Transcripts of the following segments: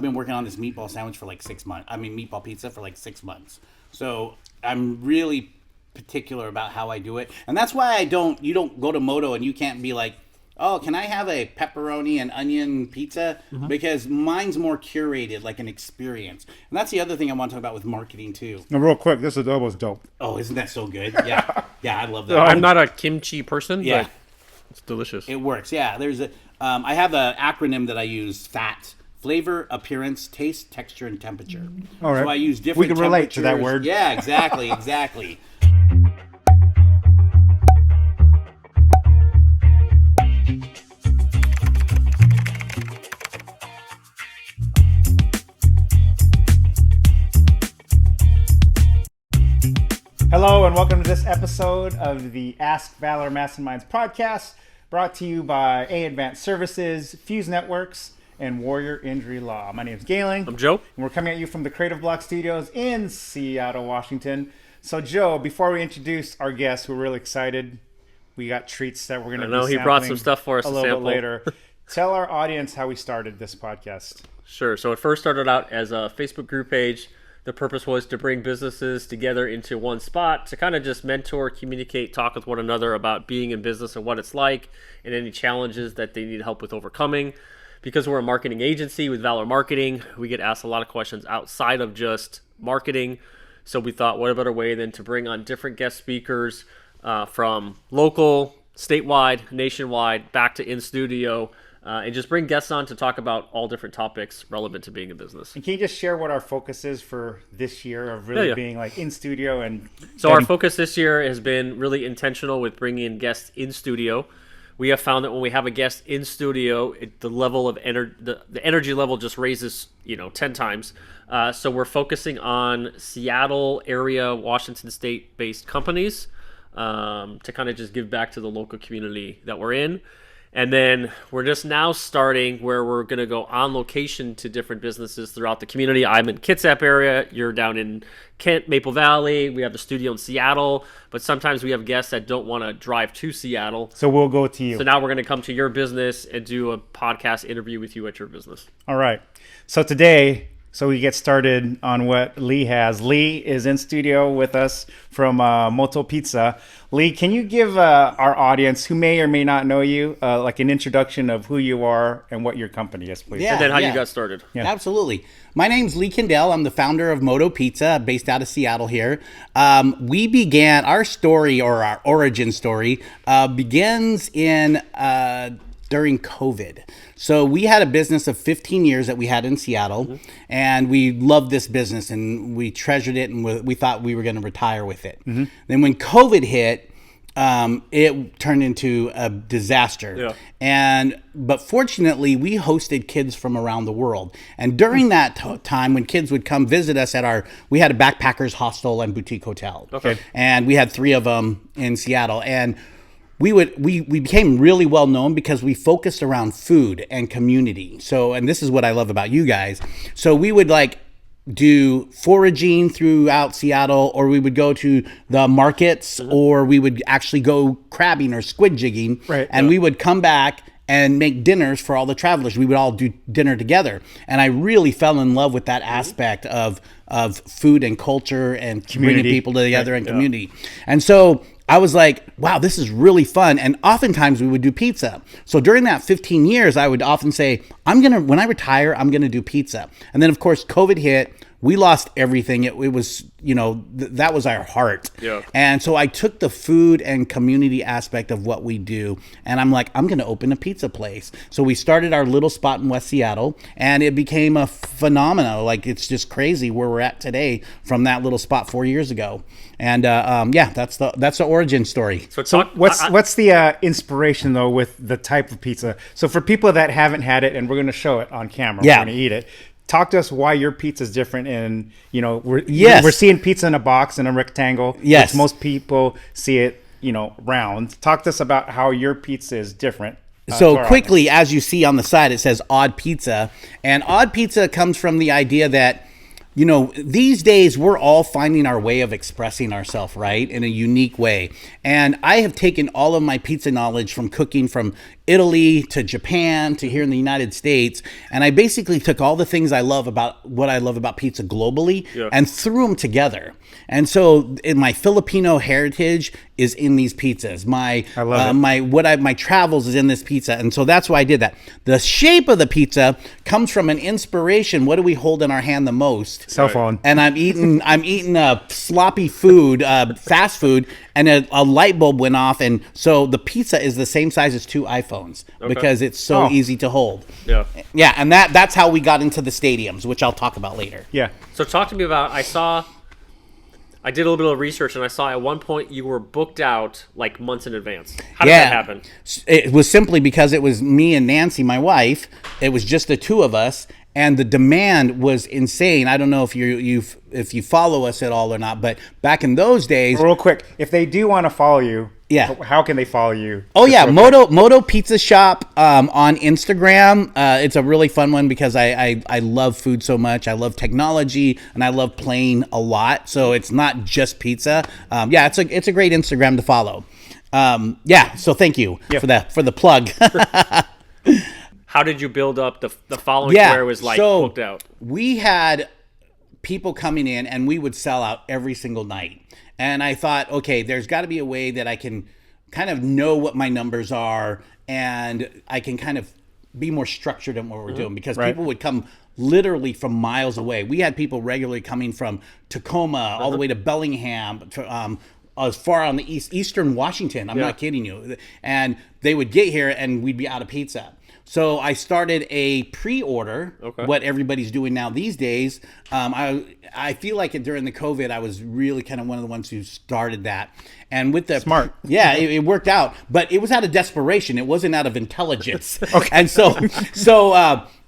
I've been working on this meatball sandwich for like 6 months. I mean, meatball pizza for like 6 months. So I'm really particular about how I do it. And that's why you don't go to Moto and you can't be like, oh, can I have a pepperoni and onion pizza? Because mine's more curated, like an experience. And that's the other thing I want to talk about with marketing too. Now, real quick, this Adobo's dope. Oh, isn't that so good? Yeah. Yeah, I love that. I'm not a kimchi person, Yeah. but it's delicious. It works. Yeah, I have an acronym that I use, FATT. Flavor, appearance, taste, texture, and temperature. All right. So I use different We can relate to that temperatures. word. Yeah, exactly. Hello and welcome to this episode of the Ask Valor Masterminds Podcast, brought to you by Advanced Services, Fuse Networks, and Warrior Injury Law. My name is Galen. I'm Joe. And we're coming at you from the Creative Block Studios in Seattle, Washington. So Joe, before we introduce our guests, we're really excited. We got treats that we're going to be sampling. He brought some stuff for us a to little sample. bit later. Tell our audience how we started this podcast. Sure. So it first started out as a Facebook group page. The purpose was to bring businesses together into one spot to kind of just mentor, communicate, talk with one another about being in business and what it's like and any challenges that they need help with overcoming. Because we're a marketing agency with Valor Marketing, we get asked a lot of questions outside of just marketing. So we thought, what a better way than to bring on different guest speakers from local, statewide, nationwide, back to in studio, and just bring guests on to talk about all different topics relevant to being in business. And can you just share what our focus is for this year of really being like in studio? And so our focus this year has been really intentional with bringing in guests in studio. We have found that when we have a guest in studio, the level of the energy level just raises 10 times. So we're focusing on Seattle area, Washington State based companies to kind of just give back to the local community that we're in. And then we're just now starting where we're going to go on location to different businesses throughout the community. I'm in Kitsap area. You're down in Kent, Maple Valley. We have the studio in Seattle. But sometimes we have guests that don't want to drive to Seattle. So we'll go to you. So now we're going to come to your business and do a podcast interview with you at your business. All right. So today, we get started on what Lee has. Lee is in studio with us from MOTO Pizza. Lee, can you give our audience, who may or may not know you, like an introduction of who you are and what your company is, please? Yeah. And then how you got started. Yeah. Absolutely. My name's Lee Kindell. I'm the founder of MOTO Pizza, based out of Seattle here. We began our story, or our origin story, begins in during COVID. So we had a business of 15 years that we had in Seattle, and we loved this business and we treasured it, and we thought we were going to retire with it. Then when COVID hit, it turned into a disaster. Yeah. But fortunately, we hosted kids from around the world. And during that time, when kids would come visit us we had a backpackers hostel and boutique hotel. Okay. And we had 3 of them in Seattle. And we became really well known because we focused around food and community. So, and this is what I love about you guys. So we would do foraging throughout Seattle, or we would go to the markets, or we would actually go crabbing or squid jigging. Right. And we would come back and make dinners for all the travelers. We would all do dinner together. And I really fell in love with that aspect of food and culture and bringing people together and community. And so I was like, wow, this is really fun. And oftentimes we would do pizza. So during that 15 years, I would often say, when I retire, I'm going to do pizza. And then of course, COVID hit. We lost everything. It was, that was our heart. Yeah. And so I took the food and community aspect of what we do, and I'm like, I'm going to open a pizza place. So we started our little spot in West Seattle, and it became a phenomenon. Like, it's just crazy where we're at today from that little spot 4 years ago. And that's the origin story. So what's the inspiration though with the type of pizza? So for people that haven't had it, and we're going to show it on camera, we're going to eat it. Talk to us why your pizza is different, and we're seeing pizza in a box in a rectangle. Yes, most people see it round. Talk to us about how your pizza is different. So quickly, as you see on the side, it says Odd Pizza, and Odd Pizza comes from the idea that these days we're all finding our way of expressing ourselves, right, in a unique way. And I have taken all of my pizza knowledge from cooking from Italy to Japan to here in the United States, and I basically took all the things I love about pizza globally and threw them together. And so in my Filipino heritage is in these pizzas. My my travels is in this pizza, and so that's why I did that. The shape of the pizza comes from an inspiration. What do we hold in our hand the most? Cell phone. And I'm eating sloppy food, fast food, and a light bulb went off, and so the pizza is the same size as 2 iPhones because it's so easy to hold. Yeah, and that's how we got into the stadiums, which I'll talk about later. Yeah. So talk to me about, I did a little bit of research, and I saw at one point you were booked out like months in advance. How did that happen? It was simply because it was me and Nancy, my wife. It was just the two of us, and the demand was insane. I don't know if you follow us at all or not, but back in those days, Real quick, if they do want to follow you, how can they follow you? Oh yeah, MOTO Pizza Shop on Instagram. It's a really fun one because I love food so much. I love technology and I love playing a lot. So it's not just pizza. It's a great Instagram to follow. So thank you for the plug. How did you build up the following where it was like booked out? We had people coming in and we would sell out every single night. And I thought, okay, there's got to be a way that I can kind of know what my numbers are and I can kind of be more structured in what we're doing, because people would come literally from miles away. We had people regularly coming from Tacoma all the way to Bellingham, as far on the eastern Washington. I'm not kidding you. And they would get here and we'd be out of pizza. So I started a pre-order, what everybody's doing now these days. I feel like during the COVID, I was really kind of one of the ones who started that. And with the smart, it worked out, but it was out of desperation. It wasn't out of intelligence. And so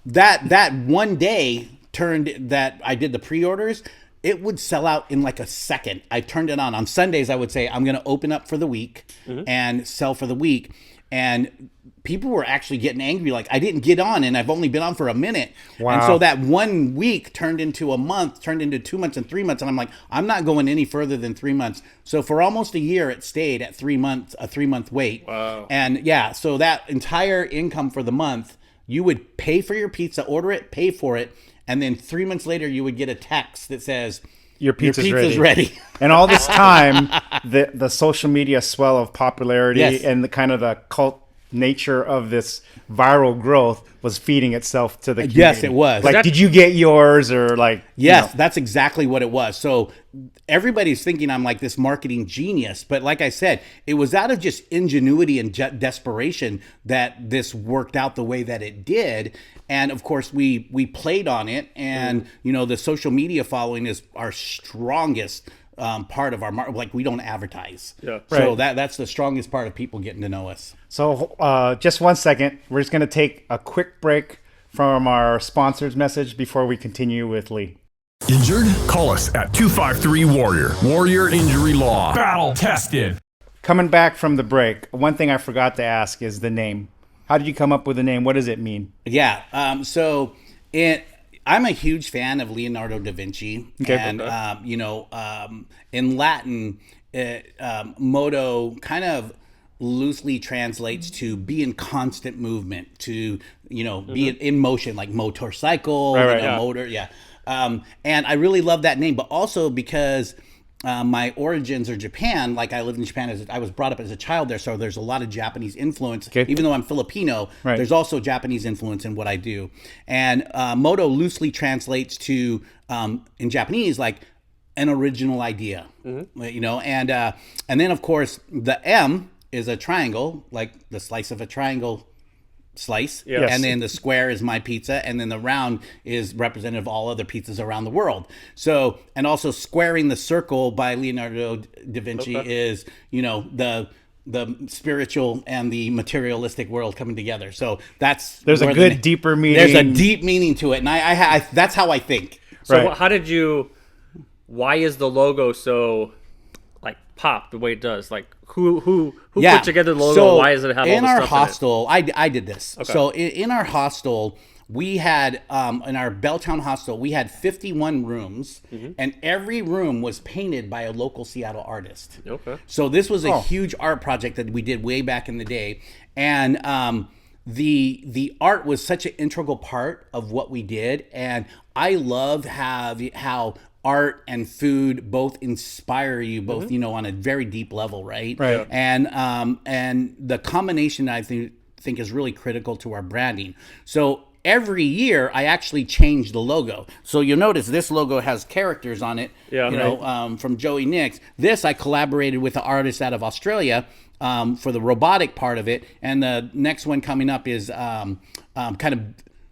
that one day turned that I did the pre-orders. It would sell out in like a second. I turned it on Sundays. I would say I'm going to open up for the week and sell for the week. And people were actually getting angry. Like, I didn't get on and I've only been on for a minute. Wow. And so that 1 week turned into a month, turned into 2 months and 3 months. And I'm like, I'm not going any further than 3 months. So for almost a year, it stayed at 3 months, a 3 month wait. Wow. And so that entire income for the month, you would pay for your pizza, order it, pay for it. And then 3 months later, you would get a text that says, your pizza's ready. And all this time, the social media swell of popularity and the kind of the cult nature of this viral growth was feeding itself to the community. Yes, it was. Like, did you get yours or like? Yes, that's exactly what it was. So everybody's thinking I'm like this marketing genius, but like I said, it was out of just ingenuity and desperation that this worked out the way that it did. And of course, we played on it, and the social media following is our strongest part of our market. Like, we don't advertise, so that's the strongest part of people getting to know us. So just 1 second, we're just going to take a quick break from our sponsor's message before we continue with Lee. Injured? Call us at 253-WARRIOR. Warrior Injury Law. Battle tested. Coming back from the break, one thing I forgot to ask is the name. How did you come up with the name? What does it mean? Yeah. I'm a huge fan of Leonardo da Vinci. And, in Latin, moto kind of loosely translates to be in constant movement, to, be in motion, like motorcycle, motor. Yeah. And I really love that name, but also because my origins are Japan. Like, I lived in Japan I was brought up as a child there, so there's a lot of Japanese influence. Even though I'm Filipino, there's also Japanese influence in what I do. And moto loosely translates to in Japanese like an original idea, and then of course the M is a triangle, like the slice of a triangle slice, and then the square is my pizza, and then the round is representative of all other pizzas around the world. So, and also squaring the circle by Leonardo da Vinci is, the spiritual and the materialistic world coming together. So there's a good deeper meaning. There's a deep meaning to it, and I that's how I think. So why is the logo so like pop the way it does? Like, who put together the logo? So why does it have all this stuff in our hostel? I did this. So in our hostel, we had in our Belltown hostel, we had 51 rooms, and every room was painted by a local Seattle artist. Okay. So this was a huge art project that we did way back in the day, and the art was such an integral part of what we did, and I love how art and food both inspire you, both on a very deep level, right? Right. And the combination I think is really critical to our branding. So every year I actually change the logo. So you'll notice this logo has characters on it, from Joey Nix. This I collaborated with an artist out of Australia for the robotic part of it, and the next one coming up is kind of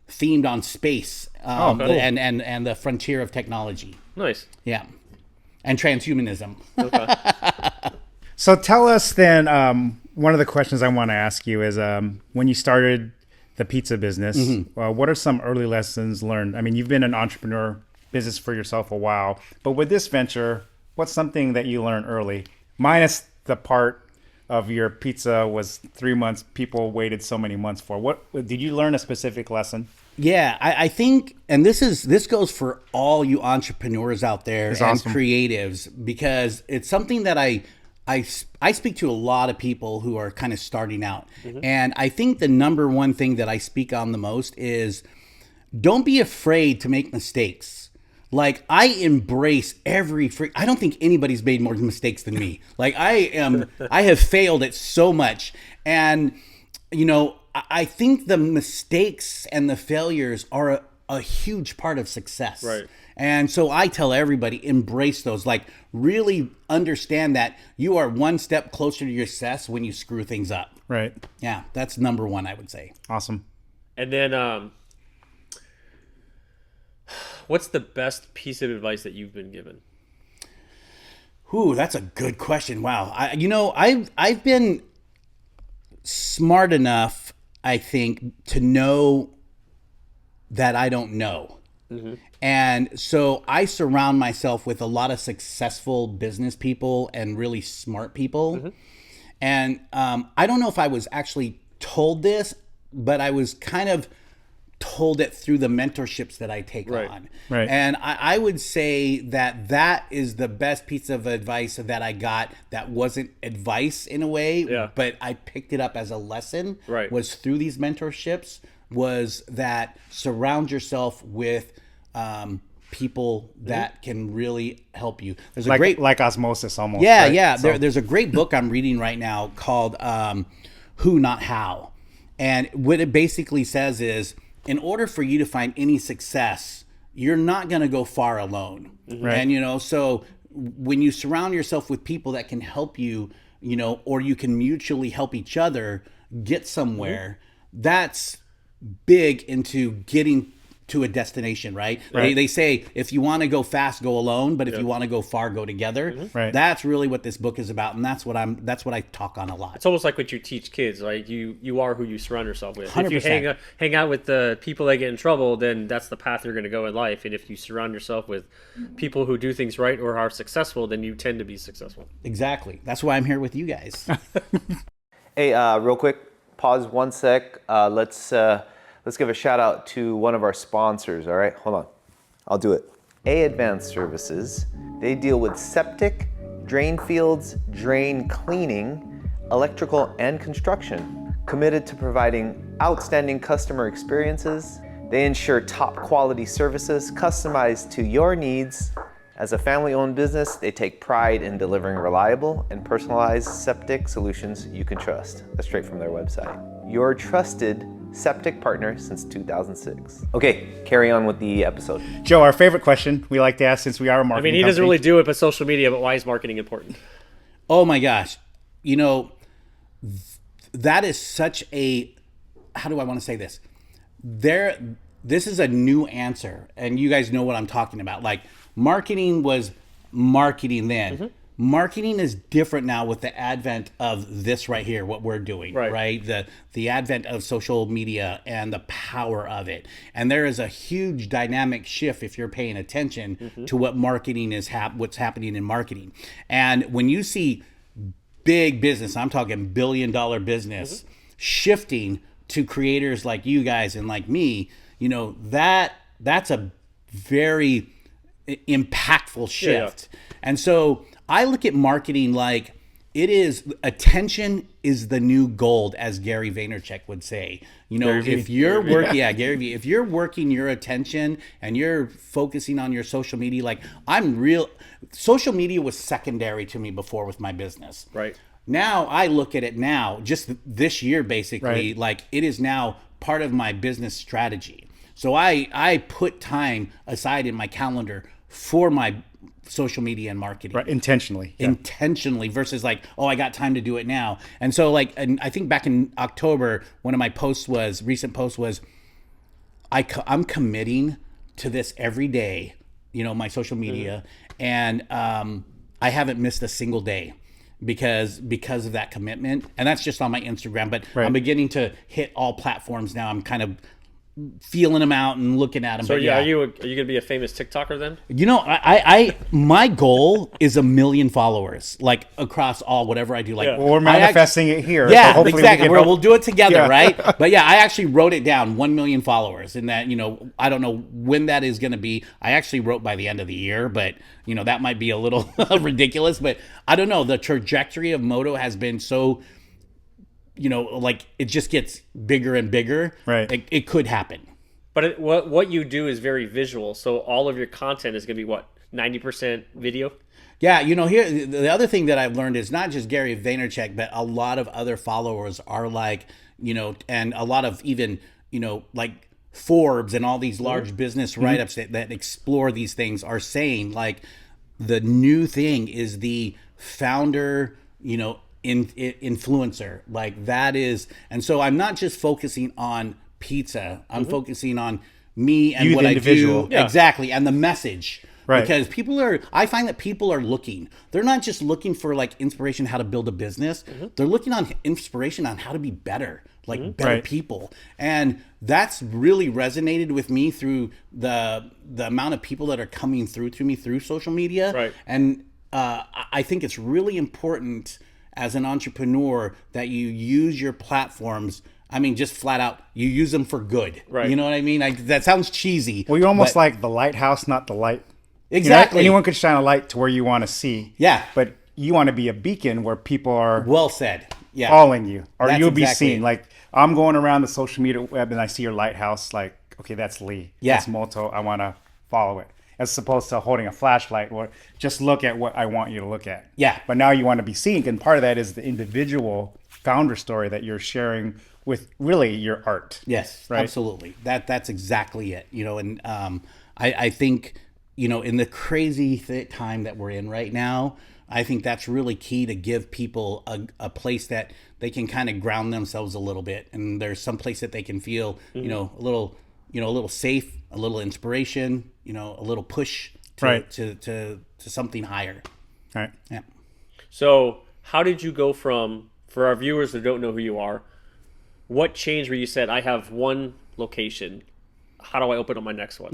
themed on space cool. and the frontier of technology. Nice. Yeah, and transhumanism. So tell us then, one of the questions I want to ask you is when you started the pizza business, what are some early lessons learned? I mean, you've been an entrepreneur business for yourself a while, but with this venture, what's something that you learned early? Minus the part of your pizza was 3 months, people waited so many months for. What did you learn a specific lesson? Yeah, I think, and this goes for all you entrepreneurs out there and awesome. creatives, because it's something that I speak to a lot of people who are kind of starting out. And I think the number one thing that I speak on the most is don't be afraid to make mistakes. Like, I embrace I don't think anybody's made more mistakes than me. Like, I have failed at so much. And, I think the mistakes and the failures are a huge part of success. Right. And so I tell everybody, embrace those. Like, really understand that you are one step closer to your success when you screw things up. Right. Yeah, that's number one, I would say. Awesome. And then, what's the best piece of advice that you've been given? Ooh, that's a good question. Wow. I've been smart enough, I think, to know that I don't know. And so I surround myself with a lot of successful business people and really smart people. And I don't know if I was actually told this, but I was kind of told it through the mentorships that I take on. Right. And I would say that is the best piece of advice that I got that wasn't advice in a way, but I picked it up as a lesson, was through these mentorships, was that surround yourself with people that can really help you. There's a great osmosis almost. Yeah, right? yeah. So, There's a great book I'm reading right now called Who Not How. And what it basically says is, in order for you to find any success, you're not going to go far alone. Right. And, so when you surround yourself with people that can help you, or you can mutually help each other get somewhere, that's big into getting to a destination, right? They say, if you want to go fast, go alone, but if you want to go far, go together. Right. That's really what this book is about, and that's what I talk on a lot. It's almost like what you teach kids, right? You are who you surround yourself with. 100%. If you hang out with the people that get in trouble, then that's the path you're going to go in life. And if you surround yourself with people who do things right or are successful, then you tend to be successful. Exactly. That's why I'm here with you guys. Hey, real quick, pause 1 sec. Let's give a shout out to one of our sponsors, all right? Hold on, I'll do it. A Advanced Services, they deal with septic, drain fields, drain cleaning, electrical, and construction. Committed to providing outstanding customer experiences, they ensure top quality services customized to your needs. As a family-owned business, they take pride in delivering reliable and personalized septic solutions you can trust. That's straight from their website. Your trusted septic partner since 2006. Okay, carry on with the episode. Joe, our favorite question we like to ask, since we are a marketing He doesn't company. really do it, but social media, but why is marketing important? Oh my gosh. That is such a, how do I want to say this? This is a new answer, and you guys know what I'm talking about. Like, marketing was marketing then. Marketing is different now with the advent of this right here, what we're doing, right? The advent of social media and the power of it. And there is a huge dynamic shift if you're paying attention to what marketing is, what's happening in marketing. And when you see big business, I'm talking $1 billion business, shifting to creators like you guys and like me, that's a very impactful shift. And so I look at marketing like attention is the new gold, as Gary Vaynerchuk would say. If you're working, Gary V, if you're working your attention and you're focusing on your social media, like social media was secondary to me before with my business. Right. Now I look at it now, just this year, basically, like it is now part of my business strategy. So I put time aside in my calendar for my social media and marketing. Right, intentionally. Yeah. Intentionally versus like, oh, I got time to do it now. And so and I think back in October, one of my recent posts was, I'm committing to this every day, my social media. And I haven't missed a single day because of that commitment. And that's just on my Instagram, but I'm beginning to hit all platforms now. I'm kind of feeling them out and looking at them. So are you gonna be a famous TikToker then? I my goal is 1 million followers, like across all whatever I do. Like well, we're manifesting it here. Yeah, so hopefully exactly. We'll do it together, right? But yeah, I actually wrote it down, 1 million followers, and that I don't know when that is going to be. I actually wrote by the end of the year, but that might be a little ridiculous. But I don't know. The trajectory of Moto has been so. Like it just gets bigger and bigger. Right. It could happen. But what you do is very visual. So all of your content is going to be 90% video? Yeah. Here, the other thing that I've learned is not just Gary Vaynerchuk, but a lot of other followers are like, and a lot of even, like Forbes and all these large business write-ups that explore these things are saying like the new thing is the founder, influencer, like that is. And so I'm not just focusing on pizza, I'm focusing on me and what individual. I do. Exactly. And the message. Right. Because I find that people are looking. They're not just looking for like inspiration how to build a business. They're looking on inspiration on how to be better, like better people. And that's really resonated with me through the amount of people that are coming through to me through social media. Right. And I think it's really important as an entrepreneur that you use your platforms. I mean, just flat out, you use them for good. Right. You know what I mean? That sounds cheesy. Well, you're almost like the lighthouse, not the light. Exactly. Anyone could shine a light to where you want to see. Yeah. But you want to be a beacon where people are well said. Yeah. Following you, or That's you'll be exactly seen. Like I'm going around the social media web and I see your lighthouse. Like, okay, that's Lee. Yeah. That's Moto. I want to follow it. As opposed to holding a flashlight or just look at what I want you to look at. Yeah. But now you want to be seen. And part of that is the individual founder story that you're sharing with really your art. Yes, right? Absolutely. That's exactly it. And I think, in the crazy time that we're in right now, I think that's really key to give people a place that they can kind of ground themselves a little bit. And there's some place that they can feel, a little safe, a little inspiration, a little push to something higher. Right. Yeah. So how did you go from, for our viewers that don't know who you are, what changed where you said, I have one location, how do I open up my next one?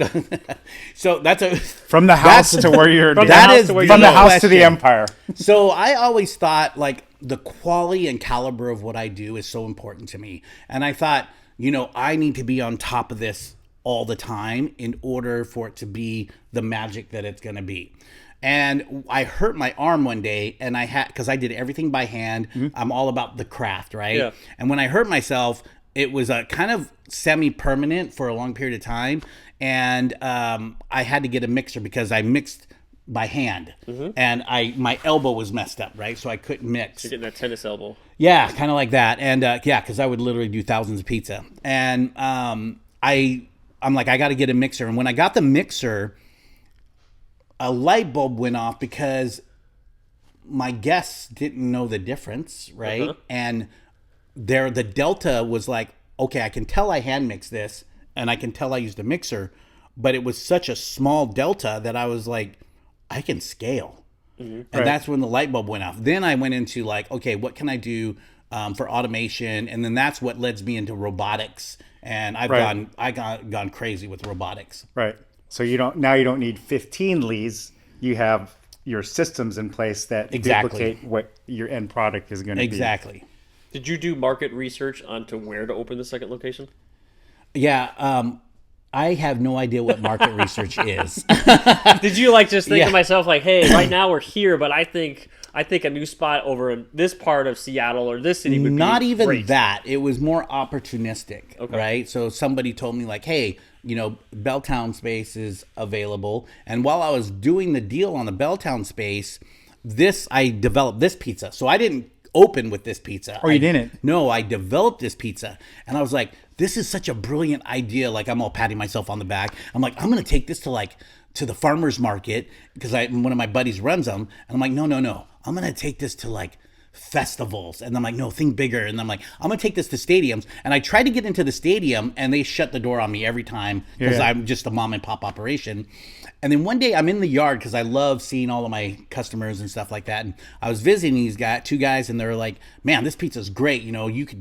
So from the house to where you're from the house to the empire. So I always thought like the quality and caliber of what I do is so important to me. And I thought, I need to be on top of this all the time in order for it to be the magic that it's going to be. And I hurt my arm one day and because I did everything by hand. I'm all about the craft, right? Yeah. And when I hurt myself, it was a kind of semi-permanent for a long period of time. And I had to get a mixer because I mixed by hand and my elbow was messed up, right? So I couldn't mix. You're getting that tennis elbow. Yeah, kind of like that. And because I would literally do thousands of pizza. And I'm like, I got to get a mixer. And when I got the mixer, a light bulb went off because my guests didn't know the difference, right? And the delta was like, okay, I can tell I hand mixed this and I can tell I used a mixer, but it was such a small delta that I was like, I can scale. And that's when the light bulb went off. Then I went into like, okay, what can I do for automation? And then that's what led me into robotics. And I've gone crazy with robotics. Right. So you don't need 15 Lees. You have your systems in place that duplicate what your end product is going to be. Exactly. Did you do market research onto where to open the second location? Yeah. I have no idea what market research is. Did you like just think Yeah. to myself like, hey, right now we're here, but I think a new spot over in this part of Seattle or this city would Not be even great. that. It was more opportunistic, Okay. right? So somebody told me like, hey, Belltown space is available. And while I was doing the deal on the Belltown space, I developed this pizza. So I didn't open with this pizza. Oh, you didn't? No, I developed this pizza. And I was like, this is such a brilliant idea. Like, I'm all patting myself on the back. I'm like, I'm going to take this to the farmer's market because one of my buddies runs them. And I'm like, no. I'm going to take this to like festivals. And I'm like, no, think bigger. And I'm like, I'm going to take this to stadiums. And I tried to get into the stadium and they shut the door on me every time because Yeah. I'm just a mom and pop operation. And then one day I'm in the yard because I love seeing all of my customers and stuff like that. And I was visiting these two guys, and they were like, "Man, this pizza's great. You could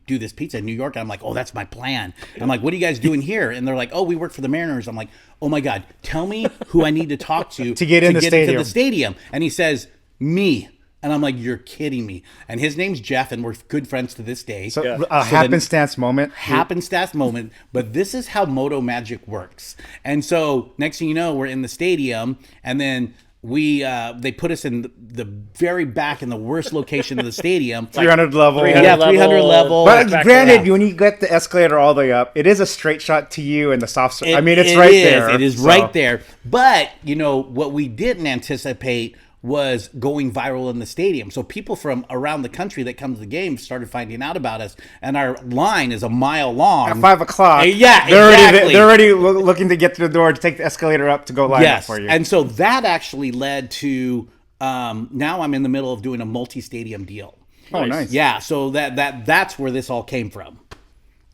do this pizza in New York." And I'm like, "Oh, that's my plan." I'm like, "What are you guys doing here?" And they're like, "Oh, we work for the Mariners." I'm like, "Oh my God, tell me who I need to talk to To get into the stadium." And he says, "Me." And I'm like, "You're kidding me." And his name's Jeff, and we're good friends to this day. So Yeah. a happenstance moment. Happenstance moment, but this is how Moto Magic works. And so next thing you know, we're in the stadium, and then they put us in the very back in the worst location of the stadium. 300 level. 300 level. But back granted, there. when you get the escalator all the way up, it is a straight shot to you and the soft. I mean, it's It right is. there. It is so- right there. But what we didn't anticipate was going viral in the stadium. So people from around the country that come to the game started finding out about us, and our line is a mile long. At 5 o'clock. Yeah, they're exactly. Already, they're already looking to get to the door to take the escalator up to go line up for you. And so that actually led to now I'm in the middle of doing a multi-stadium deal. Oh, nice. Yeah, so that's where this all came from,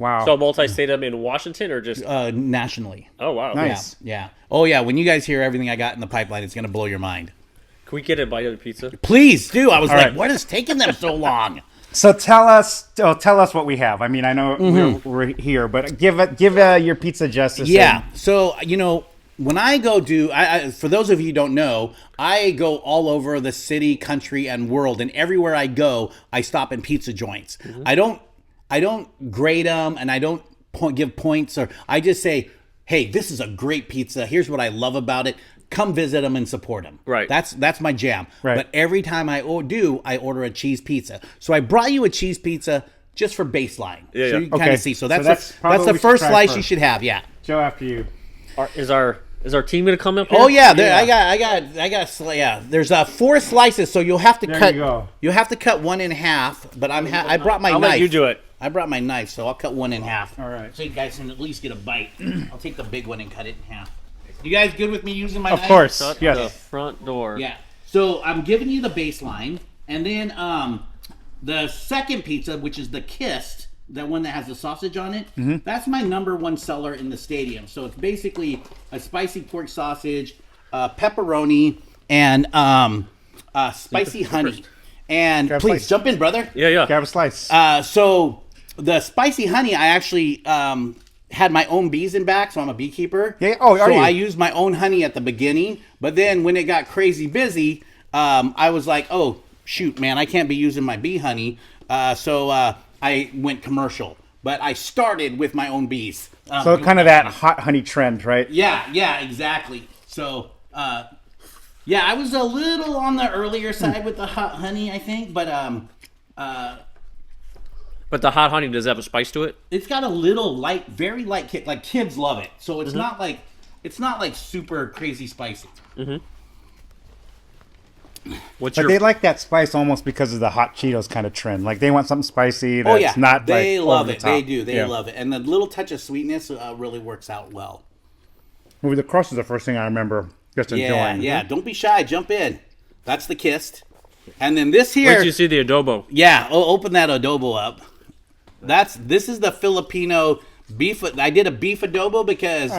Wow. So multi-stadium in Washington or just? nationally. Oh wow, Nice. Yeah. Oh yeah. When you guys hear everything I got in the pipeline, it's gonna blow your mind. Can we get a bite of the pizza? Please do. I was like, right. what is taking them so long? So tell us what we have. I mean, I know we're here, but give your pizza justice. Yeah. and- So, when I go for those of you who don't know, I go all over the city, country, and world. And everywhere I go, I stop in pizza joints. I don't grade them, and I don't give points, or I just say, hey, this is a great pizza. Here's what I love about it. Come visit them and support them. Right. That's my jam. Right. But every time I order a cheese pizza. So I brought you a cheese pizza just for baseline. Yeah, So yeah. you can kind Okay. of see. So So that's that's probably the what we should first try slice first. you should have. Yeah. Joe, after you. Is our team gonna come up here? Oh yeah, I got. There's 4 slices, so you'll have to There cut. you go. You'll have to cut one in half. But I brought my I'll knife. let you do it. I brought my knife, so I'll cut one in half. All right. So you guys can at least get a bite. I'll take the big one and cut it in half. You guys good with me using my Of knife? course. Shut Yes. the front door. Yeah. So I'm giving you the baseline, and then the second pizza, which is the kissed, that one that has the sausage on it, that's my #1 seller in the stadium. So it's basically a spicy pork sausage, pepperoni, and spicy honey. And Grab a please slice. jump in, brother. Yeah. Grab a slice. So the spicy honey, I actually had my own bees in back, so I'm a beekeeper. Yeah, oh, are so you? I used my own honey at the beginning, but then when it got crazy busy, I was like, oh shoot, man, I can't be using my bee honey. So I went commercial, but I started with my own bees. So kind of that hot honey trend, right? Yeah, exactly. So yeah, I was a little on the earlier side with the hot honey, I think, but But the hot honey, does it have a spice to it? it's got a little light, very light kick. Like kids love it, so it's not like super crazy spicy. What's But your they like that spice almost because of the hot Cheetos kind of trend. Like they want something spicy that's Oh yeah, not they like love over the it. They top. do. They Yeah. love it, and the little touch of sweetness really works out well. Well, the crust is the first thing I remember just Yeah, enjoying. yeah. Don't be shy. Jump in. That's the kissed, and then this Wait here. till you see the adobo. Yeah, open that adobo up. This is the Filipino beef. I did a beef adobo because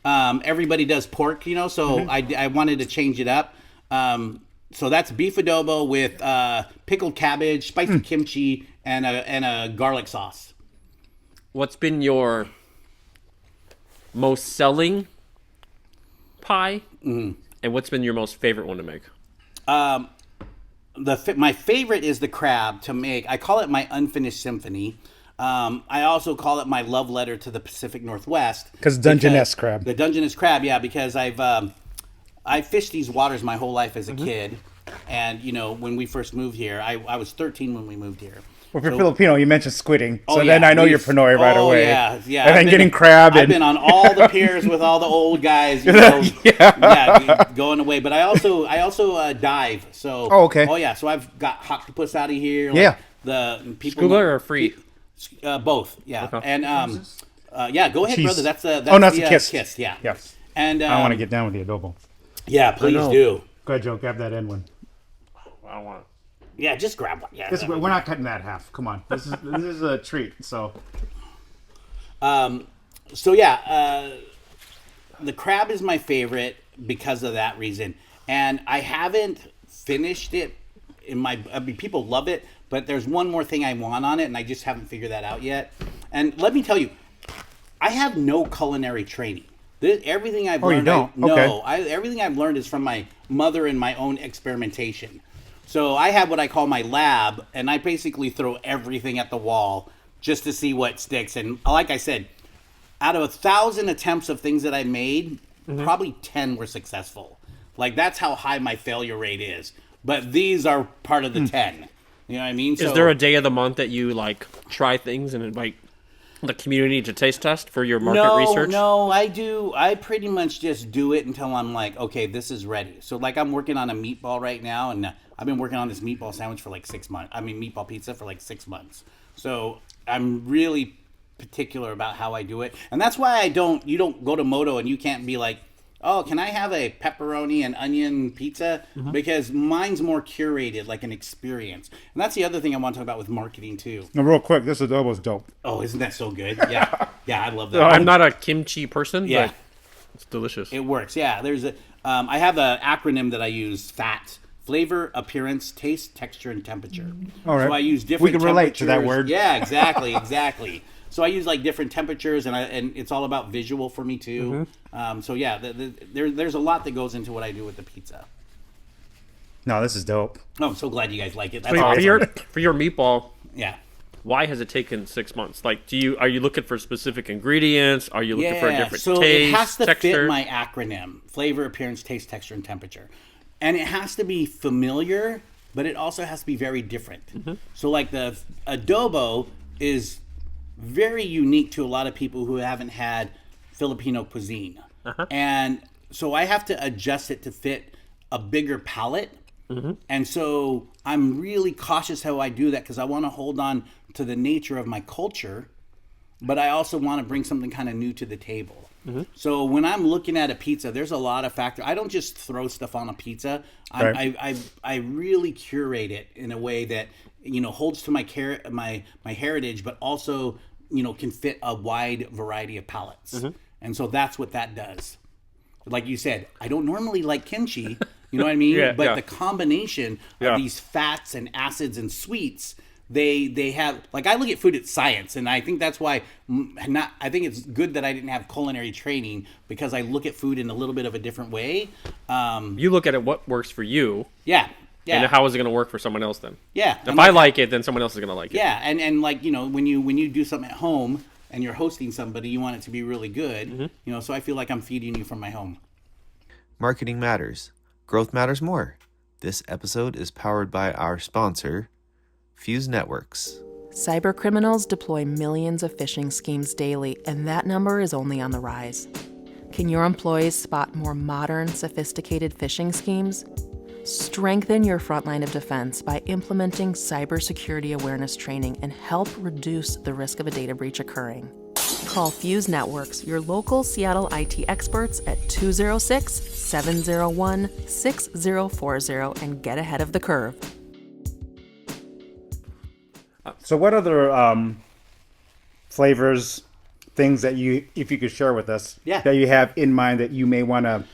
everybody does pork, so I wanted to change it up. So that's beef adobo with pickled cabbage, spicy kimchi, and a garlic sauce. What's been your most selling pie? And what's been your most favorite one to make? My favorite is the crab to make. I call it my unfinished symphony. I also call it my love letter to the Pacific Northwest. Because Dungeness crab. The Dungeness crab, yeah, because I fished these waters my whole life as a kid. And, when we first moved here, I was 13 when we moved here. Well, if you're Filipino, you mentioned squidding. So yeah, then I know you're Pinoy right away. Yeah. And then getting crab. I've been on all the piers with all the old guys, going away. But I also dive. So okay. Oh yeah, so I've got octopus out of here. Yeah. The people Scuba or free? Both. Yeah. Okay. And go ahead, Cheese. brother. That's the kiss. Yeah. Yeah. And I want to get down with the adobo. Yeah, please do. Go ahead, Joe. Grab that end one. I don't want it. Yeah, just grab one. Yeah. We're not cutting that half. Come on. This is a treat. So. The crab is my favorite because of that reason, and I haven't finished it. People love it, but there's one more thing I want on it, and I just haven't figured that out yet. And let me tell you, I have no culinary training. Everything I've learned, you don't? everything I've learned is from my mother and my own experimentation. So I have what I call my lab, and I basically throw everything at the wall just to see what sticks. And like I said, out of 1,000 attempts of things that I made, probably 10 were successful. Like, that's how high my failure rate is. But these are part of the 10. You know what I mean? Is there a day of the month that you try things and invite the community to taste test for your market research? No, I do. I pretty much just do it until I'm like, okay, this is ready. So I'm working on a meatball right now, and I've been working on this meatball sandwich for 6 months. Meatball pizza for 6 months. So I'm really particular about how I do it, and that's why you don't go to Moto and you can't be like, oh, can I have a pepperoni and onion pizza? Because mine's more curated, like an experience. And that's the other thing I want to talk about with marketing too. Now, real quick, this adobo's dope. Oh, isn't that so good? Yeah, I love that. I'm not a kimchi person, Yeah. but it's delicious. It works. Yeah, I have an acronym that I use: FATT. Flavor, appearance, taste, texture, and temperature. All right. So I use different. We can relate to that temperatures. word. Yeah, exactly. So I use different temperatures, and it's all about visual for me too. There's a lot that goes into what I do with the pizza. No, this is dope. Oh, I'm so glad you guys like it. That's For awesome. your meatball, Yeah. why has it taken 6 months? Are you looking for specific ingredients? Are you looking for a different so taste, it has to texture? fit my acronym: flavor, appearance, taste, texture, and temperature. And it has to be familiar, but it also has to be very different. So the adobo is very unique to a lot of people who haven't had Filipino cuisine. And so I have to adjust it to fit a bigger palate. And so I'm really cautious how I do that because I want to hold on to the nature of my culture, but I also want to bring something kind of new to the table. So when I'm looking at a pizza, there's a lot of factors. I don't just throw stuff on a pizza. Right. I really curate it in a way that holds to my heritage, but also can fit a wide variety of palates. And so that's what that does. Like you said, I don't normally like kimchi. You know what I mean? But the combination of these fats and acids and sweets. They have I look at food as science, and I think that's why I think it's good that I didn't have culinary training because I look at food in a little bit of a different way. You look at it what works for you. Yeah. And how is it going to work for someone else then? Yeah. If I like it, then someone else is going to like it. Yeah, and when you do something at home and you're hosting somebody, you want it to be really good. So I feel like I'm feeding you from my home. Marketing matters. Growth matters more. This episode is powered by our sponsor, Fuse Networks. Cybercriminals deploy millions of phishing schemes daily, and that number is only on the rise. Can your employees spot more modern, sophisticated phishing schemes? Strengthen your front line of defense by implementing cybersecurity awareness training and help reduce the risk of a data breach occurring. Call Fuse Networks, your local Seattle IT experts at 206-701-6040 and get ahead of the curve. So what other flavors, things that if you could share with us, that you have in mind that you may want to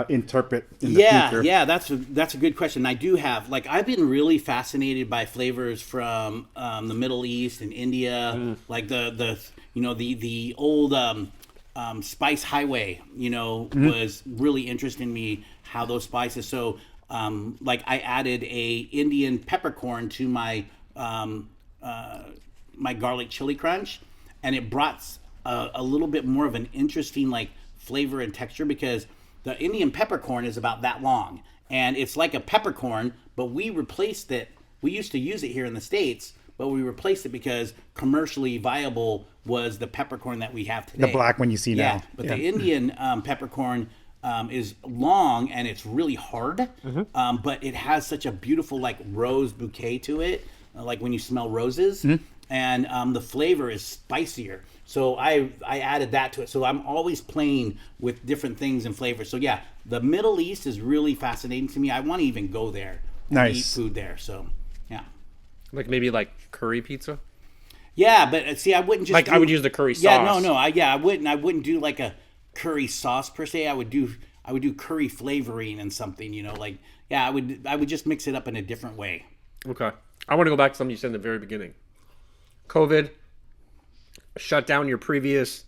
interpret in the future? Yeah, that's a good question. I do have, I've been really fascinated by flavors from the Middle East and India, like the old spice highway, was really interesting me, how those spices. So, I added a Indian peppercorn to my my garlic chili crunch, and it brought a little bit more of an interesting like flavor and texture, because the Indian peppercorn is about that long, and it's like a peppercorn, but we replaced it. We used to use it here in the States, but we replaced it because commercially viable was the peppercorn that we have today. The black one you see now. But the Indian peppercorn is long and it's really hard, but it has such a beautiful like rose bouquet to it, like when you smell roses, and the flavor is spicier. So I added that to it. So I'm always playing with different things and flavors. So yeah, the Middle East is really fascinating to me. I want to even go there and eat food there. So yeah. Like maybe like curry pizza? Yeah, but see, I wouldn't just like I would use the curry sauce. Yeah, no, I wouldn't do like a curry sauce per se. I would do curry flavoring and something, like I would just mix it up in a different way. Okay. I want to go back to something you said in the very beginning. COVID shut down your previous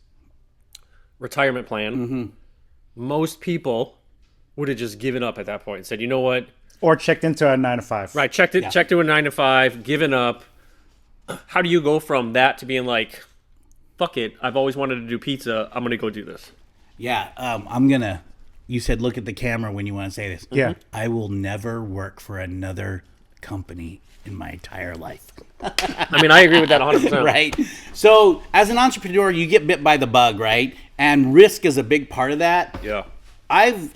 retirement plan. Most people would have just given up at that point and said, you know what? Or checked into a 9 to 5. Right, checked to a 9 to 5, given up. How do you go from that to being like, fuck it, I've always wanted to do pizza, I'm going to go do this? Yeah, you said look at the camera when you want to say this. Yeah. I will never work for another company in my entire life. I mean, I agree with that 100%. Right? So, as an entrepreneur, you get bit by the bug, right? And risk is a big part of that. Yeah. I've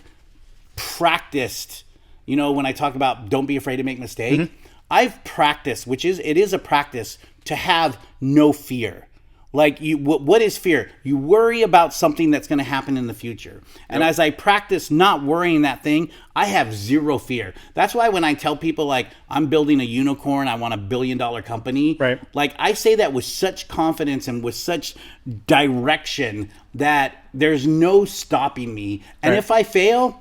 practiced, when I talk about don't be afraid to make mistakes, I've practiced, it is a practice to have no fear. Like, what is fear? You worry about something that's going to happen in the future. And as I practice not worrying that thing, I have zero fear. That's why when I tell people, like, I'm building a unicorn, I want $1 billion company, right? Like, I say that with such confidence and with such direction that there's no stopping me. And if I fail,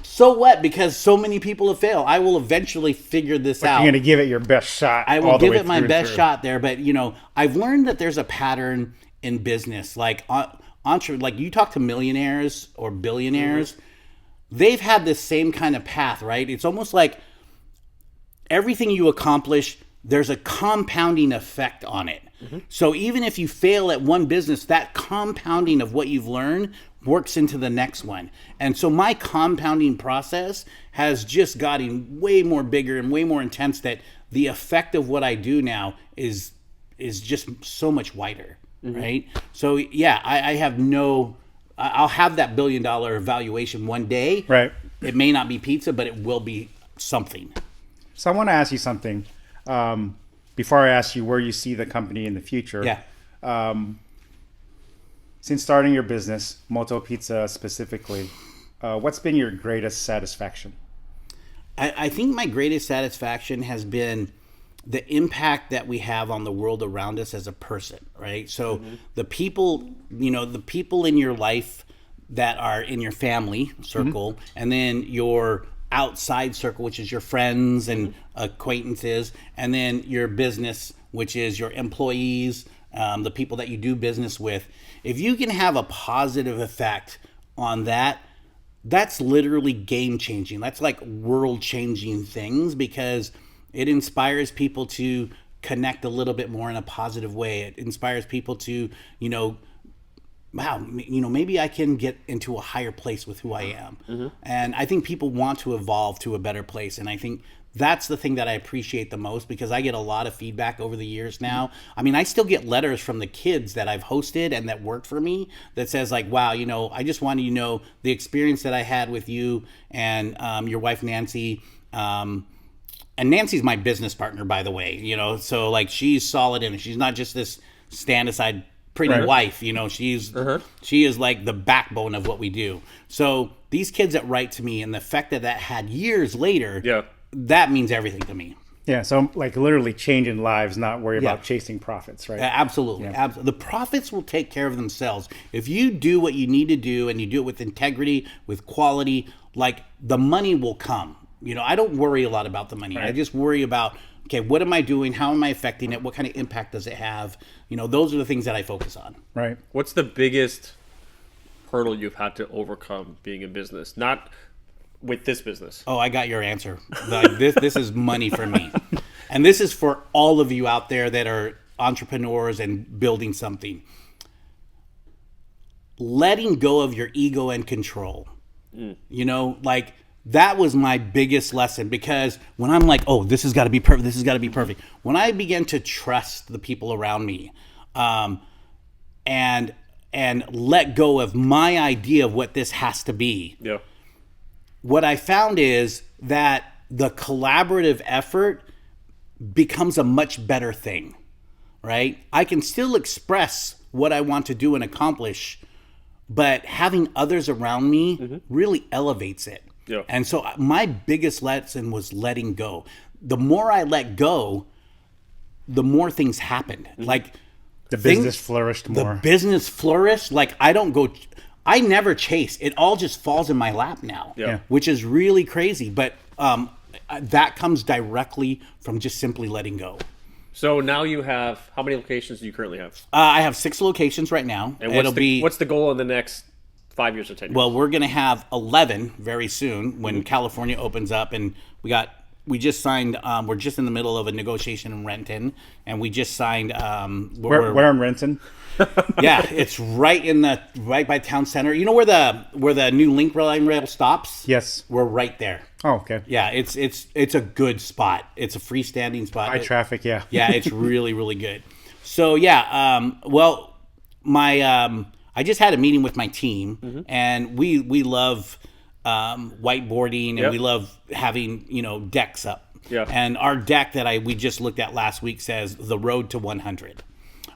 so what? Because so many people have failed. I will eventually figure this out. You're going to give it your best shot. I will give it my best shot there. But, I've learned that there's a pattern in business. Like, like you talk to millionaires or billionaires, they've had this same kind of path, right? It's almost like everything you accomplish, there's a compounding effect on it. So even if you fail at one business, that compounding of what you've learned works into the next one. And so my compounding process has just gotten way more bigger and way more intense, that the effect of what I do now is just so much wider, right? So yeah, I have I'll have that $1 billion valuation one day. Right. It may not be pizza, but it will be something. So I want to ask you something. Before I ask you where you see the company in the future. Yeah. Since starting your business, MOTO Pizza specifically, what's been your greatest satisfaction? I think my greatest satisfaction has been the impact that we have on the world around us as a person, right? So the people, the people in your life that are in your family circle, and then your outside circle, which is your friends and acquaintances, and then your business, which is your employees, the people that you do business with. If you can have a positive effect on that, that's literally game changing. That's like world changing things, because it inspires people to connect a little bit more in a positive way. It inspires people to, wow, maybe I can get into a higher place with who I am. And I think people want to evolve to a better place. And I think that's the thing that I appreciate the most, because I get a lot of feedback over the years now. I mean, I still get letters from the kids that I've hosted and that work for me that says like, wow, I just wanted you to know the experience that I had with you and your wife, Nancy. And Nancy's my business partner, by the way, so like she's solid in it. She's not just this stand aside pretty wife, she is like the backbone of what we do. So these kids that write to me, and the effect that had years later, that means everything to me. Yeah, so like literally changing lives, not worry about chasing profits, right? Absolutely. The profits will take care of themselves. If you do what you need to do and you do it with integrity, with quality, like the money will come. I don't worry a lot about the money. I just worry about, okay, what am I doing? How am I affecting it? What kind of impact does it have? Those are the things that I focus on. Right. What's the biggest hurdle you've had to overcome being in business? Not with this business. Oh, I got your answer. Like this is money for me. And this is for all of you out there that are entrepreneurs and building something. Letting go of your ego and control. You know, like that was my biggest lesson, because when I'm like, oh, this has got to be perfect, this has got to be perfect. When I began to trust the people around me, and let go of my idea of what this has to be. Yeah. What I found is that the collaborative effort becomes a much better thing, right? I can still express what I want to do and accomplish, but having others around me really elevates it. Yeah. And so my biggest lesson was letting go. The more I let go, the more things happened. Like The business flourished more. The business flourished. Like I never chase. It all just falls in my lap now, Yeah. which is really crazy. But that comes directly from just simply letting go. So now you have, how many locations do you currently have? I have 6 locations right now. And what's the goal in the next 5 years or 10 years? Well, we're going to have 11 very soon when California opens up, and we just signed. We're just in the middle of a negotiation in Renton, and we just signed. Where in Renton? Yeah, it's right by town center. You know where the new link rail stops? Yes. We're right there. Oh, okay. Yeah, it's a good spot. It's a freestanding spot. High traffic, yeah. Yeah, it's really, really good. So yeah, well, I just had a meeting with my team, and we love whiteboarding, and we love having decks up. Yeah. And our deck that we just looked at last week says the road to 100.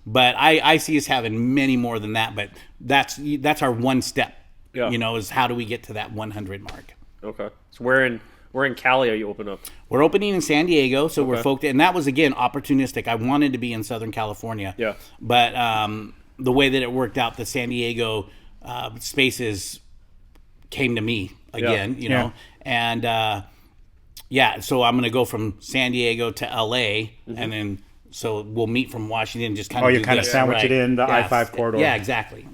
But I see us having many more than that. But that's our one step. Yeah. Is how do we get to that 100 mark? Okay. So where in Cali are you open up? We're opening in San Diego, so we're focused, and that was again opportunistic. I wanted to be in Southern California. Yeah. But the way that it worked out, the San Diego spaces came to me again, and so I'm going to go from San Diego to LA, and then so we'll meet from Washington, just kind of. Oh, you kind of sandwich it in the I-5 corridor. Yeah, exactly.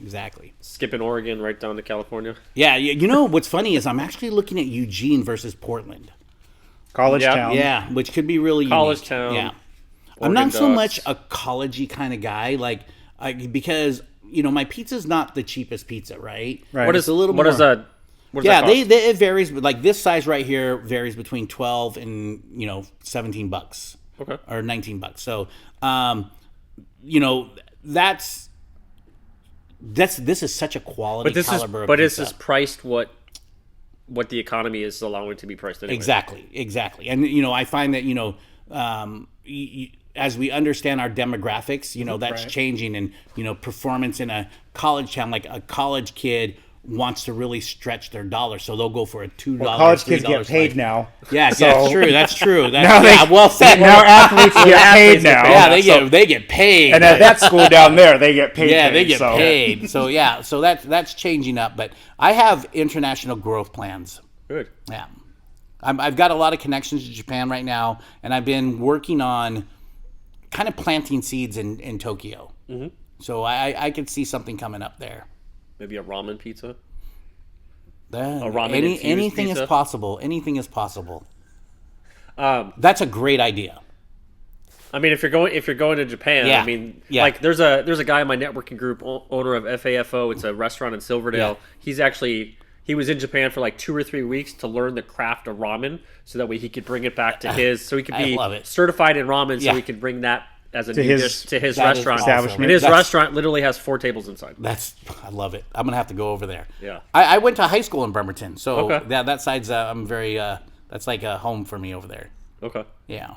Skipping Oregon right down to California. Yeah, what's funny is I'm actually looking at Eugene versus Portland. College town. Yeah, which could be really College unique. town. Yeah, I'm Oregon not so Ducks. much a college-y kind of guy, because my pizza's not the cheapest pizza, right? Right. What It's is a little what more. is that? What does Yeah, that cost? it varies. Like this size right here varies between $12 and $17 Okay. or $19. So, this is such a quality caliber of But pizza. this is priced what the economy is allowing to be priced anyway. Exactly. And I find that as we understand our demographics, that's changing, and performance in a college town, like a college kid wants to really stretch their dollar, so they'll go for a $2. College kids $3 get paid slice. now. Yeah, So- that's true. Now Well said. Now athletes get paid now. Yeah, they get paid. And at that school down there, they get paid. Yeah, they get so. paid. So that's changing up. But I have international growth plans. Good. Yeah, I've got a lot of connections to Japan right now, and I've been working on kind of planting seeds in Tokyo. Mm-hmm. So I could see something coming up there. Maybe a ramen pizza. Anything pizza? is possible. Anything is possible. That's a great idea. I mean, if you're going to Japan, Yeah. I mean, Yeah. like there's a guy in my networking group, owner of FAFO. It's a restaurant in Silverdale. Yeah. He was in Japan for like 2 or 3 weeks to learn the craft of ramen, so that way he could bring it back to so he could I be love it. certified in ramen, so Yeah. he could bring that as a To new his- dish to his that is restaurant. awesome. And his That's- restaurant literally has 4 tables inside. I love it. I'm gonna have to go over there. Yeah. I went to high school in Bremerton, so Okay. that side's I'm very that's like a home for me over there. Okay. Yeah.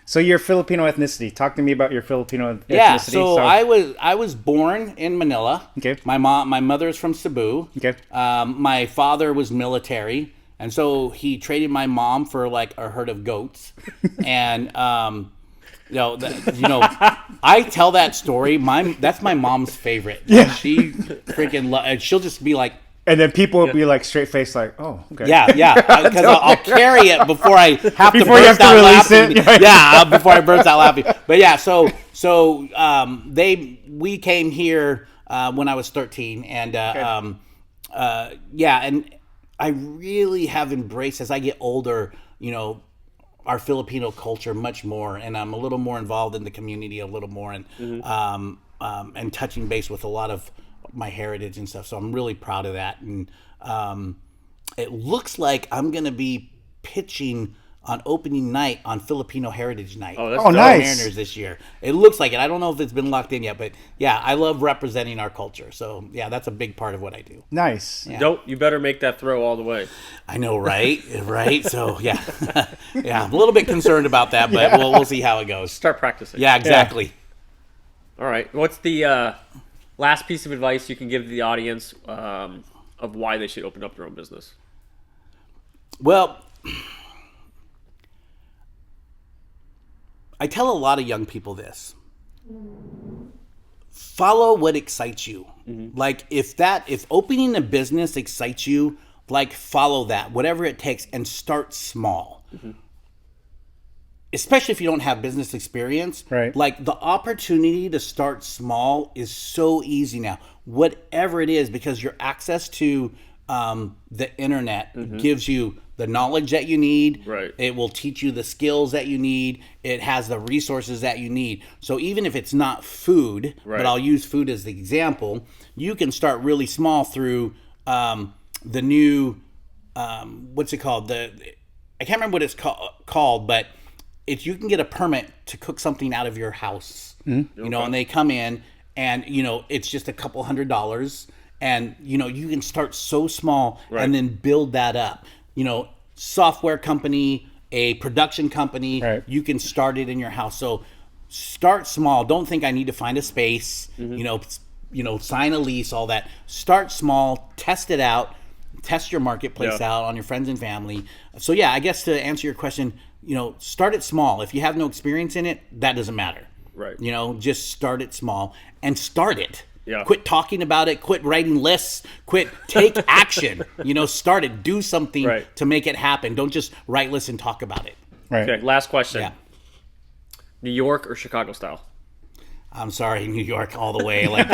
So your Filipino ethnicity. Talk to me about your Filipino ethnicity. Yeah. So I was born in Manila. Okay. My mother is from Cebu. Okay. My father was military, and so he traded my mom for like a herd of goats, and I tell that story. That's my mom's favorite. Yeah. She freaking and she'll just be like. And then people would be like straight faced, like, "Oh, okay." Yeah, because I'll carry it before I have to Before you have burst to out release laughing. it. Yeah, before I burst out laughing. But yeah, so we came here when I was 13, and and I really have embraced as I get older. our Filipino culture much more, and I'm a little more involved in the community a little more, and touching base with a lot of my heritage and stuff. So I'm really proud of that. And it looks like I'm going to be pitching on opening night on Filipino Heritage Night. Oh, that's Oh, dope. nice. Mariners this year. It looks like it. I don't know if it's been locked in yet, but yeah, I love representing our culture. So yeah, that's a big part of what I do. Nice. Dope. You better make that throw all the way. I know, right? Right. So yeah, yeah, I'm a little bit concerned about that, but we'll see how it goes. Start practicing. Yeah, exactly. All right. What's the last piece of advice you can give to the audience of why they should open up their own business? Well, I tell a lot of young people this. Follow what excites you. Like if opening a business excites you, like follow that, whatever it takes, and start small. Especially if you don't have business experience. Right. Like the opportunity to start small is so easy now. Whatever it is, because your access to the internet gives you the knowledge that you need. Right. It will teach you the skills that you need. It has the resources that you need. So even if it's not food, but I'll use food as the example, you can start really small through the new, what's it called? I can't remember what it's called, but you can get a permit to cook something out of your house. You know, and they come in and, you know, it's just a couple $100. And, you know, you can start so small and then build that up. You know, software company, a production company, you can start it in your house. So start small. Don't think I need to find a space, you know, sign a lease, all that. Start small, test it out, test your marketplace out on your friends and family. So yeah, I guess to answer your question, you know, start it small. If you have no experience in it, that doesn't matter. Right. You know, just start it small and start it. Yeah. Quit talking about it. Quit writing lists. Take action. You know, start it. Do something to make it happen. Don't just write lists and talk about it. Right. Okay, last question. Yeah. New York or Chicago style? I'm sorry, New York all the way. Like,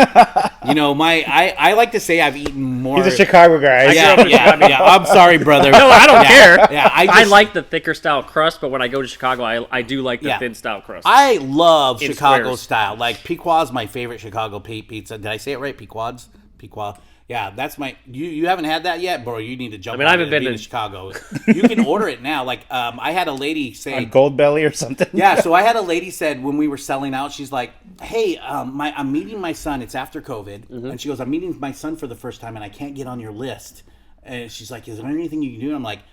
you know, I like to say I've eaten more. He's a Chicago guy. Yeah. I'm sorry, brother. No, I don't care. Yeah, I like the thicker style crust, but when I go to Chicago, I do like the thin style crust. I love In Chicago squares. style. Like Pequod's my favorite Chicago pizza. Did I say it right? Pequod's? Pequod. Yeah, that's my. You haven't had that yet, bro. You need to jump. I haven't been to Chicago. You can order it now. Like I had a lady say On Gold Belly or something. Yeah, so I had a lady said when we were selling out, she's like, "Hey, I'm meeting my son. It's after COVID, and she goes, I'm meeting my son for the first time, and I can't get on your list." And she's like, "Is there anything you can do?" And I'm like,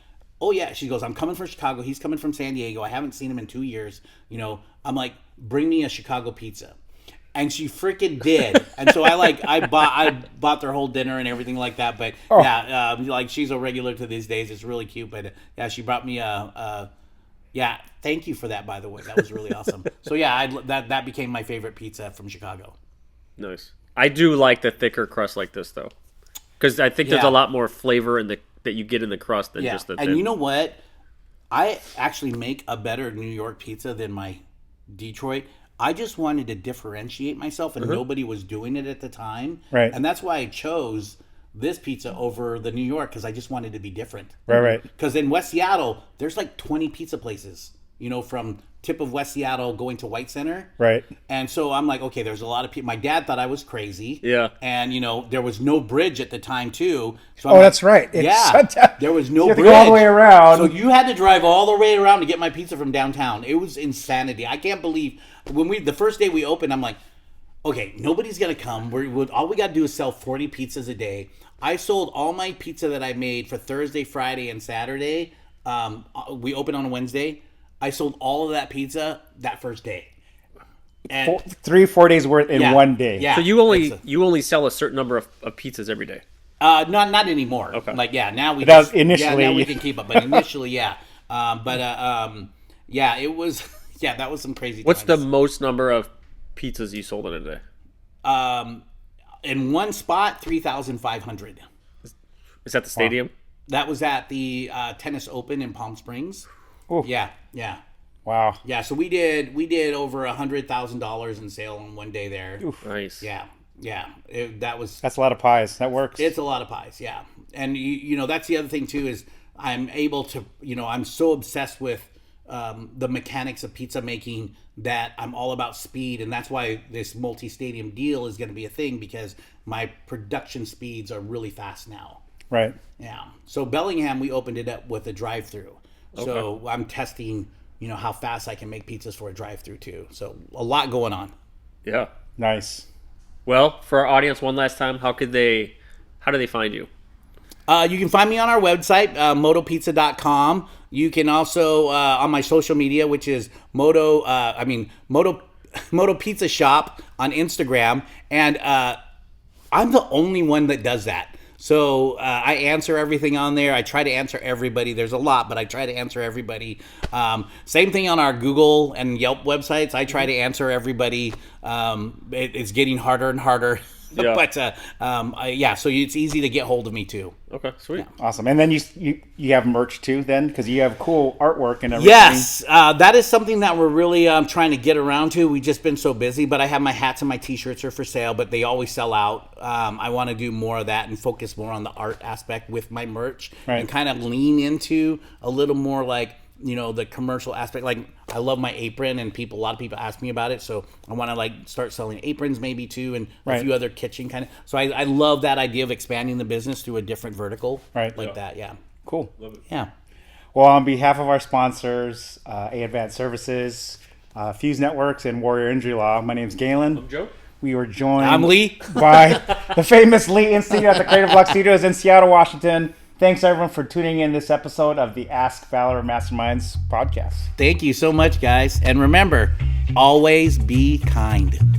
"Oh yeah." She goes, "I'm coming from Chicago. He's coming from San Diego. I haven't seen him in 2 years. You know." I'm like, "Bring me a Chicago pizza." And she freaking did, and so I bought their whole dinner and everything like that. But like she's a regular to these days. It's really cute. But yeah, she brought me yeah. Thank you for that, by the way. That was really awesome. So yeah, that became my favorite pizza from Chicago. Nice. I do like the thicker crust like this though, because I think there's a lot more flavor in that you get in the crust than just the thin. And you know what? I actually make a better New York pizza than my Detroit. I just wanted to differentiate myself, and nobody was doing it at the time. Right. And that's why I chose this pizza over the New York, because I just wanted to be different. Right. Because in West Seattle, there's like 20 pizza places, you know, from tip of West Seattle going to White Center. Right. And so I'm like, okay, there's a lot of people. My dad thought I was crazy. Yeah. And, you know, there was no bridge at the time, too. So Oh, that's right. It's there was no you have to bridge. go all the way around. So you had to drive all the way around to get my pizza from downtown. It was insanity. I can't believe the first day we opened, I'm like, okay, nobody's going to come. All we got to do is sell 40 pizzas a day. I sold all my pizza that I made for Thursday, Friday, and Saturday. We opened on a Wednesday. I sold all of that pizza that first day. And 3-4 days worth in one day. Yeah. So you only sell a certain number of pizzas every day. Not anymore. Okay. Like now we That was initially. now we can keep up, but initially yeah. It was that was some crazy. What's the times. most number of pizzas you sold in a day? In one spot 3,500. Is that the stadium? That was at the Tennis Open in Palm Springs. Oof. Yeah. Wow. Yeah, so we did over $100,000 in sale on one day there. Nice. Yeah. That's a lot of pies. That works. It's a lot of pies, yeah. And you know, that's the other thing too is I'm able to, you know, I'm so obsessed with the mechanics of pizza making that I'm all about speed, and that's why this multi-stadium deal is going to be a thing, because my production speeds are really fast now. Right. Yeah. So Bellingham, we opened it up with a drive-through. So I'm testing, how fast I can make pizzas for a drive-through too. So a lot going on. Yeah. Nice. Well, for our audience, one last time, how do they find you? You can find me on our website, motopizza.com. You can also on my social media, which is Moto Pizza Shop on Instagram, and I'm the only one that does that. So I answer everything on there. I try to answer everybody. There's a lot, but I try to answer everybody. Same thing on our Google and Yelp websites. I try to answer everybody. It's getting harder and harder. Yeah. But so it's easy to get hold of me too. Okay, sweet. Yeah. Awesome. And then you have merch too then, because you have cool artwork and everything. Yes, that is something that we're really trying to get around to. We've just been so busy, but I have my hats and my t-shirts are for sale, but they always sell out. I want to do more of that and focus more on the art aspect with my merch, and kind of lean into a little more like, the commercial aspect. Like, I love my apron, and a lot of people ask me about it, so I want to start selling aprons maybe too, and a few other kitchen kind of. So I love that idea of expanding the business through a different vertical, that. Yeah. Cool. Love it. Yeah. Well, on behalf of our sponsors, A Advanced Services, Fuse Networks, and Warrior Injury Law, my name's Galen. I'm Joe. We were joined I'm Lee. by the famous Lee in studio at the Creative Block Studios in Seattle, Washington. Thanks, everyone, for tuning in this episode of the Ask Valor Masterminds podcast. Thank you so much, guys. And remember, always be kind.